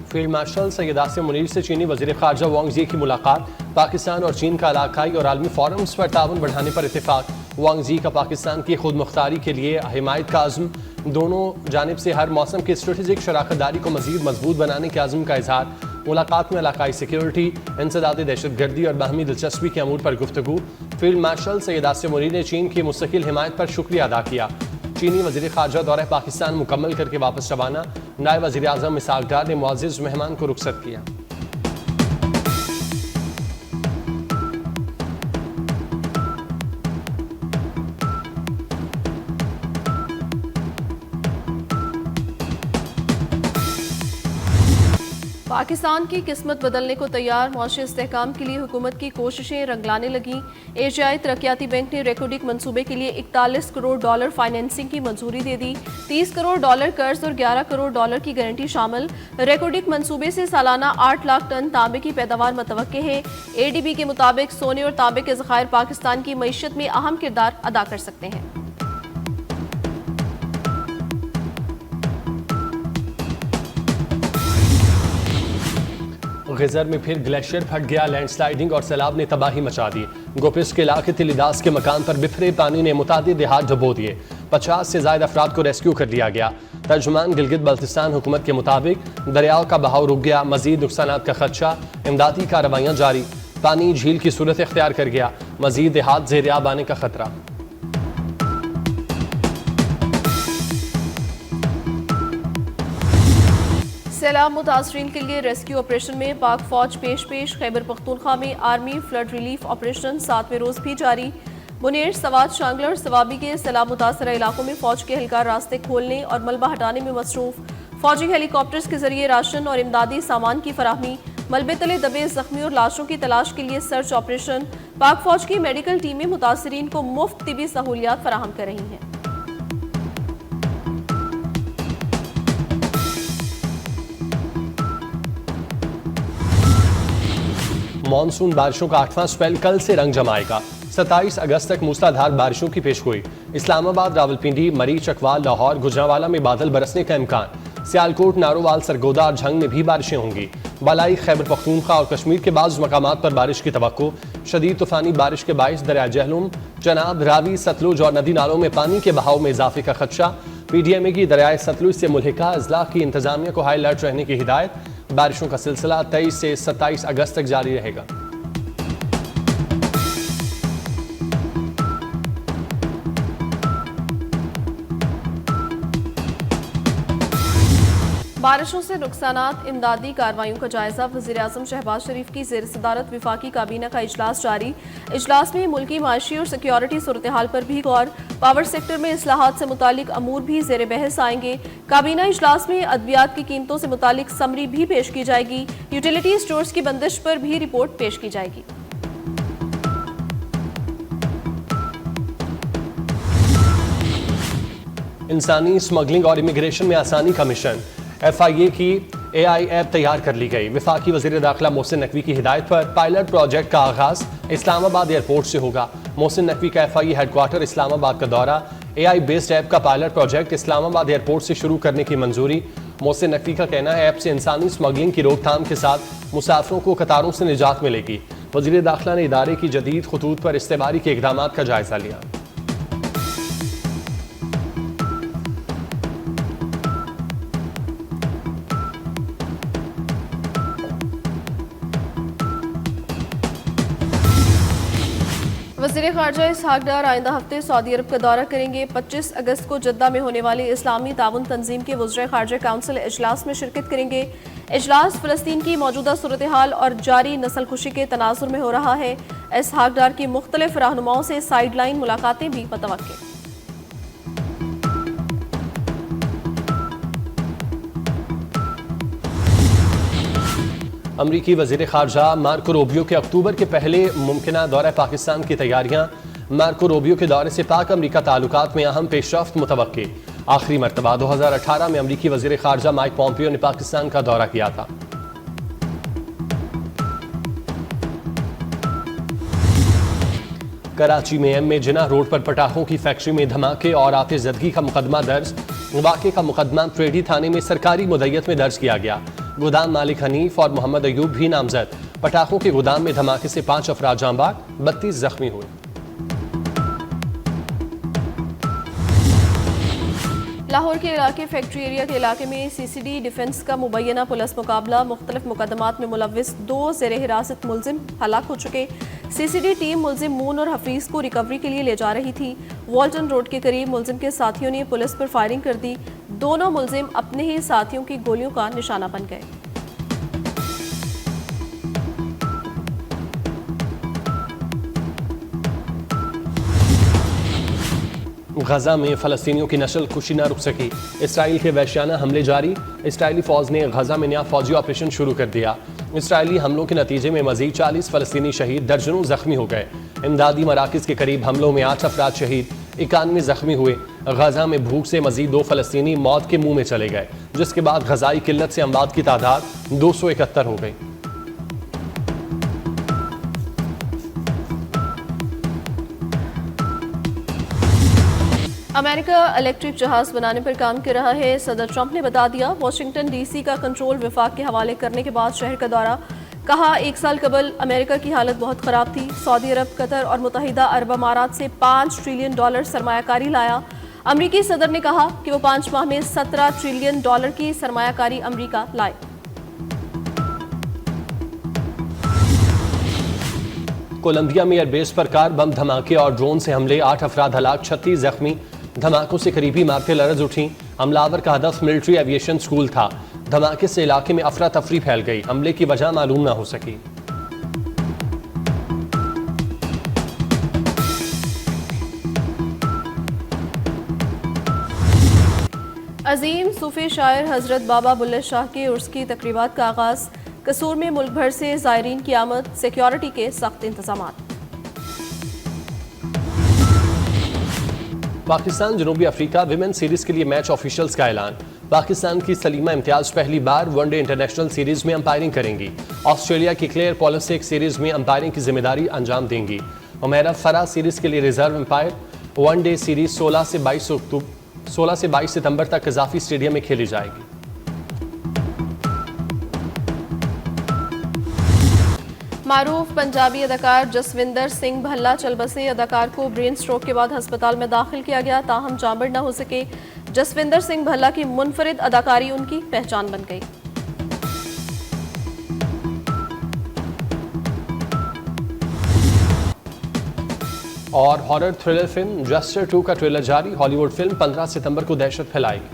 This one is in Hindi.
फील्ड मार्शल सैयद आसिम मुनीर से चीनी वज़ीर ख़ारजा वांग ज़ी की मुलाकात। पाकिस्तान और चीन का इलाकाई और आलमी फोरम्स पर ताउन बढ़ाने पर इत्तेफाक। वांग ज़ी का पाकिस्तान की खुद मुख्तारी के लिए हिमायत का आज़म। दोनों जानिब से हर मौसम की स्ट्रेटेजिक शराकतदारी को मज़ीद मजबूत बनाने के आज़म का इजहार। मुलाकात में इलाकाई सिक्योरिटी, इंसदादी दहशतगर्दी और बाहमी दिलचस्पी के अमूर पर गुफ्तगू। फील्ड मार्शल सैयद आसिम मुनीर ने चीन की मुस्तकिल हिमायत पर शुक्रिया अदा किया। चीनी वज़ीर ख़ारजा दौरा पाकिस्तान मुकम्मल करके वापस रवाना। नायब वज़ीर आज़म इसहाक डार ने मुअज़्ज़िज़ मेहमान को रुखसत किया। पाकिस्तान की किस्मत बदलने को तैयार। मुआशी इस्तेहकाम के लिए हुकूमत की कोशिशें रंगलाने लगीं। एशियाई तरक्याती बैंक ने रेकोडिक मंसूबे के लिए $41 करोड़ फाइनेंसिंग की मंजूरी दे दी। $30 करोड़ कर्ज और $11 करोड़ की गारंटी शामिल। रेकोडिक मंसूबे से सालाना 8 लाख टन तांबे की पैदावार मुतवक्के है। ADB के मुताबिक सोने और तांबे के ज़खायर पाकिस्तान की मईशत में अहम किरदार अदा कर सकते हैं। गजर में फिर ग्लेशियर फट गया। लैंडस्लाइडिंग और सैलाब ने तबाही मचा दी। गोपिस के इलाके तिलिदास के मकान पर बिफरे पानी ने मुतादिद देहात डुबो दिए। 50 से ज्यादा अफराद को रेस्क्यू कर लिया गया। तर्जुमान गिलगित बल्तिस्तान हुकूमत के मुताबिक दरियाओं का बहाव रुक गया। मजीद नुकसानात का खदशा, इमदादी कार्रवाइयाँ जारी। पानी झील की सूरत इख्तियार कर गया। मजीद देहात ज़ेर-ए-आब आने का खतरा। सैलाब मुतासरीन के लिए रेस्क्यू ऑपरेशन में पाक फौज पेश। खैबर पख्तूनख्वा में आर्मी फ्लड रिलीफ ऑपरेशन 7वें रोज भी जारी। मुनेर, सवात, शांगला और सवाबी के सैलाब मुतासरा इलाकों में फौज के एहलकार रास्ते खोलने और मलबा हटाने में मसरूफ। फौजी हेलीकॉप्टर्स के जरिए राशन और इमदादी सामान की फराहमी। मलबे तले दबे जख्मी और लाशों की तलाश के लिए सर्च ऑपरेशन। पाक फौज की मेडिकल टीमें मुतासरीन को मुफ्त तिबी सहूलियात फराहम कर रही हैं। मॉनसून बारिशों का 8वां स्पेल कल से रंग जमाएगा। 27 अगस्त तक मूसलाधार बारिशों की पेशगोई। इस्लामाबाद, रावलपिंडी, मरी, चकवाल, लाहौर, गुजरांवाला में बादल बरसने का इम्कान। सियालकोट, नारोवाल, सरगोदा और झंग में भी बारिशें होंगी। बालाई खैबर पख्तूनख्वा और कश्मीर के बाज़ मकामात पर बारिश की तवक्को। शदीद तूफानी बारिश के बाइस दरिया जहलुम, चनाब, रावी, सतलुज और नदी नालों में पानी के बहाव में इजाफे का खदशा। PDMA की दरियाए सतलुज से मुल्हिका अजला की इंतजामिया को हाई अलर्ट रहने की हिदायत। बारिशों का सिलसिला 23 से 27 अगस्त तक जारी रहेगा। बारिशों से नुकसानात, इमदादी कार्रवाइयों का जायजा। वज़ीर आज़म शहबाज शरीफ की ज़ेर सदारत विफाकी काबीना का इजलास जारी। इजलास में मुल्की माशी और सिक्योरिटी सूरत हाल पर भी गौर। पावर सेक्टर में इस्लाहात से मुतालिक अमूर भी ज़ेर बहस आएंगे। काबीना इजलास में अद्वियात की कीमतों से मुतालिक समरी भी पेश की जाएगी। यूटिलिटी स्टोर्स की बंदिश पर भी रिपोर्ट पेश की जाएगी। इंसानी स्मगलिंग और इमिग्रेशन में आसानी का मिशन। FIA की AI ऐप तैयार कर ली गई। वफाकी वज़ीर दाखिला मोहसिन नकवी की हिदायत पर पायलट प्रोजेक्ट का आगाज इस्लामाबाद एयरपोर्ट से होगा। मोहसिन नकवी का FIA हेडक्वार्टर इस्लामाबाद का दौरा। AI बेस्ड ऐप का पायलट प्रोजेक्ट इस्लामाबाद एयरपोर्ट से शुरू करने की मंजूरी। मोहसिन नकवी का कहना है ऐप से इंसानी स्मगलिंग की रोकथाम के साथ मुसाफिरों को कतारों से निजात मिलेगी। वज़ीर दाखिला ने इदारे की जदीद खतूत पर इस्तेमारी के इक़दामात का जायजा लिया। वज़ीर ख़ारजा इसहाक डार आइंदा हफ्ते सऊदी अरब का दौरा करेंगे। 25 अगस्त को जद्दा में होने वाले इस्लामी ताउन तंजीम के वज़ीर ख़ारजा काउंसिल इजलास में शिरकत करेंगे। इजलास फ़लस्तीन की मौजूदा सूरत हाल और जारी नस्लकुशी के तनाजुर में हो रहा है। इसहाक डार की मुख्तलिफ रहनुमाओं से साइड लाइन मुलाकातें भी मुतवक्किल। अमरीकी वज़ीर ख़ारजा मार्को रूबियो के अक्टूबर के पहले मुमकिना दौरा पाकिस्तान की तैयारियां। मार्को रूबियो के दौरे से पाक अमरीका ताल्लुकात में अहम पेशरफ्त मुतवक्की। आखिरी मरतबा 2018 में अमरीकी वज़ीर ख़ारजा माइक पॉम्पियो ने पाकिस्तान का दौरा किया था। कराची में MA जिना रोड पर पटाखों की फैक्ट्री में धमाके और आतिशज़दगी का मुकदमा दर्ज। वाक़े का मुकदमा ट्रेडी थाने में सरकारी मुद्दत में दर्ज किया गया। गोदाम मालिक हनीफ और मोहम्मद अयूब भी नामजद। पटाखों के गोदाम में धमाके से 5 अफराद जाँ बाग, 32 जख्मी हुए। लाहौर के इलाके फैक्ट्री एरिया के इलाके में सीसीडी डिफेंस का मुबैना पुलिस मुकाबला, मुख्तलिफ मुकदमात में मुलव्विस 2 ज़ेरे हिरासत मुलजिम हलाक हो चुके। सीसीडी टीम मुलजिम मून और हफीज़ को रिकवरी के लिए ले जा रही थी। वॉल्टन रोड के करीब मुलजिम के साथियों ने पुलिस पर फायरिंग कर दी। दोनों मुलजिम अपने ही साथियों की गोलियों का निशाना बन गए। गजा में फ़लस्तीनियों की नस्ल कुशी न रुक सकी। इसराइल के वहशियाना हमले जारी। इसराइली फ़ौज ने गजा में नया फ़ौजी ऑपरेशन शुरू कर दिया। इसराइली हमलों के नतीजे में मज़ीद 40 फ़लस्तीनी शहीद, दर्जनों जख्मी हो गए। इमदादी मराकज़ के करीब हमलों में 8 अफराद शहीद, 91 जख्मी हुए। गजा में भूख से मज़ीद 2 फ़लस्तीनी मौत के मुंह में चले गए, जिसके बाद गजाई किल्लत से अमवात की तादाद 271 हो गई। अमेरिका इलेक्ट्रिक जहाज बनाने पर काम कर रहा है। सदर ट्रंप ने बता दिया। वाशिंगटन डीसी का कंट्रोल विफाक के हवाले करने के बाद शहर का दौरा। कहा 1 साल कबल अमेरिका की हालत बहुत ख़राब थी। सऊदी अरब, कतर और मुत्तहिदा अरब अमारात से $5 ट्रिलियन सरमायाकारी लाया। अमरीकी सदर ने कहा कि वो 5 माह में $17 ट्रिलियन की सरमायाकारी अमरीका लाए। कोलंबिया में एयरबेस पर कार बम धमाके और ड्रोन से हमले, 8 अफराद हलाक, 36 जख्मी। धमाकों से करीबी इमारतें लरज़ उठी। हमलावर का हदफ मिलिट्री एविएशन स्कूल था। धमाके से इलाके में अफरा तफरी फैल गई। हमले की वजह मालूम ना हो सकी। अजीम सूफी शायर हजरत बाबा बुल्ले शाह के उर्स की तकरीबात का आगाज़। कसूर में मुल्क भर से ज़ायरीन की आमद, सिक्योरिटी के सख्त इंतजामात। पाकिस्तान जनूबी अफ्रीका विमेन सीरीज के लिए मैच ऑफिशियल्स का ऐलान। पाकिस्तान की सलीमा इम्तियाज पहली बार वनडे इंटरनेशनल सीरीज में अंपायरिंग करेंगी। ऑस्ट्रेलिया की क्लेयर पॉलिसिक सीरीज में अंपायरिंग की जिम्मेदारी अंजाम देंगी। उमेरा फरा सीरीज के लिए रिजर्व अंपायर। वनडे सीरीज 16 से 22 सितंबर तक कजाफी स्टेडियम में खेली जाएगी। मारूफ पंजाबी अदाकार जसविंदर सिंह भल्ला चल बसे। अदाकार को ब्रेन स्ट्रोक के बाद अस्पताल में दाखिल किया गया, ताहम जांबड़ न हो सके। जसविंदर सिंह भल्ला की मुनफरिद अदाकारी उनकी पहचान बन गई। और हॉरर थ्रिलर फिल्म जस्टर 2 का ट्रेलर जारी। हॉलीवुड फिल्म 15 सितंबर को दहशत फैलाएगी।